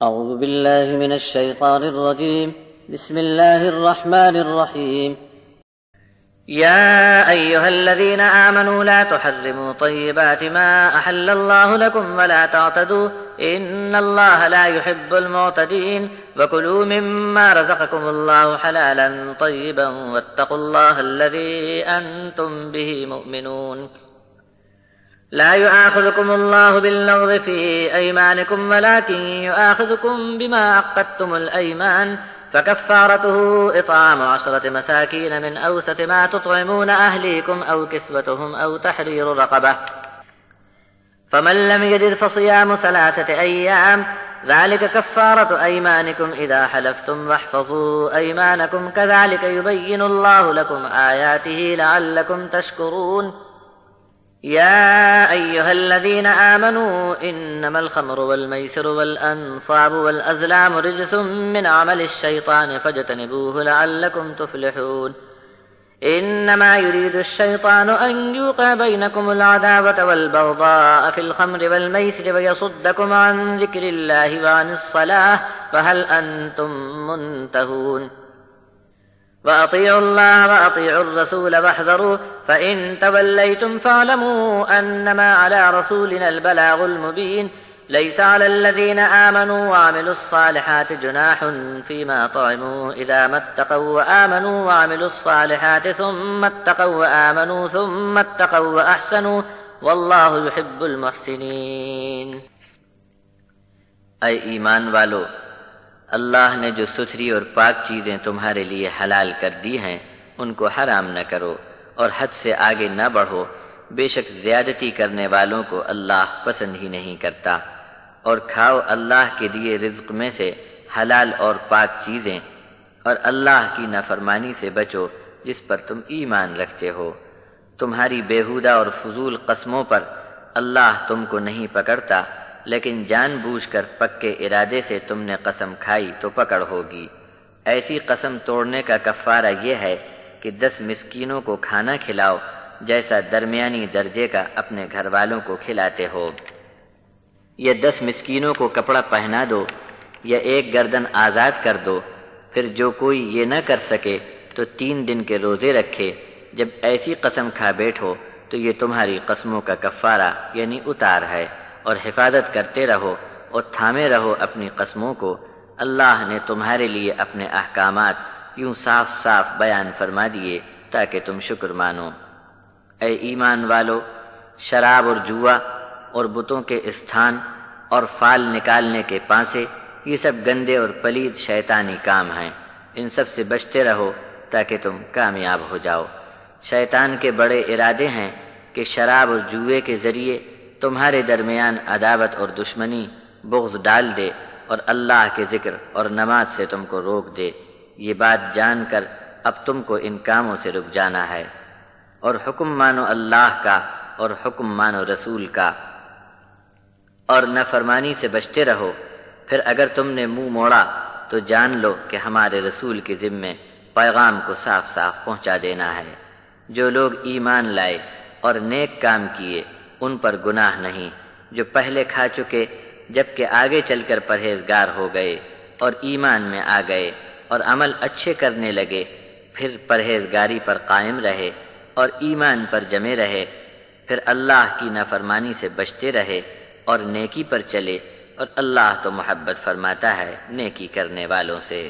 أعوذ بالله من الشيطان الرجيم بسم الله الرحمن الرحيم يا أيها الذين آمنوا لا تحرموا طيبات ما أحل الله لكم ولا تعتدوا إن الله لا يحب المعتدين وكلوا مما رزقكم الله حلالا طيبا واتقوا الله الذي أنتم به مؤمنون لا يؤاخذكم الله باللغو في أيمانكم ولكن يؤاخذكم بما عقدتم الأيمان فكفارته إطعام 10 مساكين من أوسط ما تطعمون أهليكم أو كسوتهم أو تحرير رقبة فمن لم يجد فصيام 3 أيام ذلك كفارة أيمانكم إذا حلفتم واحفظوا أيمانكم كذلك يبين الله لكم آياته لعلكم تشكرون يا أيها الذين آمنوا إنما الخمر والميسر والأنصاب والأزلام رجس من عمل الشيطان فاجتنبوه لعلكم تفلحون إنما يريد الشيطان أن يوقع بينكم العداوة والبغضاء في الخمر والميسر ويصدكم عن ذكر الله وعن الصلاة فهل أنتم منتهون وأطيعوا الله وأطيعوا الرسول واحذروا فإن توليتم فاعلموا أنما على رسولنا البلاغ المبين ليس على الذين آمنوا وعملوا الصالحات جناح فيما طعموا إذا ما اتقوا وآمنوا وعملوا الصالحات ثم اتقوا وآمنوا ثم اتقوا وأحسنوا والله يحب المحسنين. اے ایمان والو، اللہ نے جو ستھری اور پاک چیزیں تمہارے لیے حلال کر دی ہیں ان کو حرام نہ کرو اور حد سے آگے نہ بڑھو، بے شک زیادتی کرنے والوں کو اللہ پسند ہی نہیں کرتا. اور کھاؤ اللہ کے دیے رزق میں سے حلال اور پاک چیزیں، اور اللہ کی نافرمانی سے بچو جس پر تم ایمان رکھتے ہو. تمہاری بیہودہ اور فضول قسموں پر اللہ تم کو نہیں پکڑتا، لیکن جان بوجھ کر پکے ارادے سے تم نے قسم کھائی تو پکڑ ہوگی. ایسی قسم توڑنے کا کفارہ یہ ہے کہ 10 مسکینوں کو کھانا کھلاؤ جیسا درمیانی درجے کا اپنے گھر والوں کو کھلاتے ہو، یا 10 مسکینوں کو کپڑا پہنا دو، یا 1 گردن آزاد کر دو. پھر جو کوئی یہ نہ کر سکے تو 3 دن کے روزے رکھے. جب ایسی قسم کھا بیٹھو تو یہ تمہاری قسموں کا کفارہ یعنی اتار ہے، اور حفاظت کرتے رہو اور تھامے رہو اپنی قسموں کو. اللہ نے تمہارے لیے اپنے احکامات یوں صاف صاف بیان فرما دیے تاکہ تم شکر مانو. اے ایمان والو، شراب اور جوا اور بتوں کے استھان اور فال نکالنے کے پانسے، یہ سب گندے اور پلید شیطانی کام ہیں. ان سب سے بچتے رہو تاکہ تم کامیاب ہو جاؤ. شیطان کے بڑے ارادے ہیں کہ شراب اور جوے کے ذریعے تمہارے درمیان عداوت اور دشمنی، بغض ڈال دے اور اللہ کے ذکر اور نماز سے تم کو روک دے. یہ بات جان کر اب تم کو ان کاموں سے رک جانا ہے، اور حکم مانو اللہ کا اور حکم مانو رسول کا، اور نافرمانی سے بچتے رہو. پھر اگر تم نے منہ موڑا تو جان لو کہ ہمارے رسول کے ذمے پیغام کو صاف صاف پہنچا دینا ہے. جو لوگ ایمان لائے اور نیک کام کیے ان پر گناہ نہیں، جو پہلے کھا چکے جبکہ آگے چل کر پرہیزگار ہو گئے اور ایمان میں آ گئے اور عمل اچھے کرنے لگے، پھر پرہیزگاری پر قائم رہے اور ایمان پر جمے رہے، پھر اللہ کی نافرمانی سے بچتے رہے اور نیکی پر چلے، اور اللہ تو محبت فرماتا ہے نیکی کرنے والوں سے.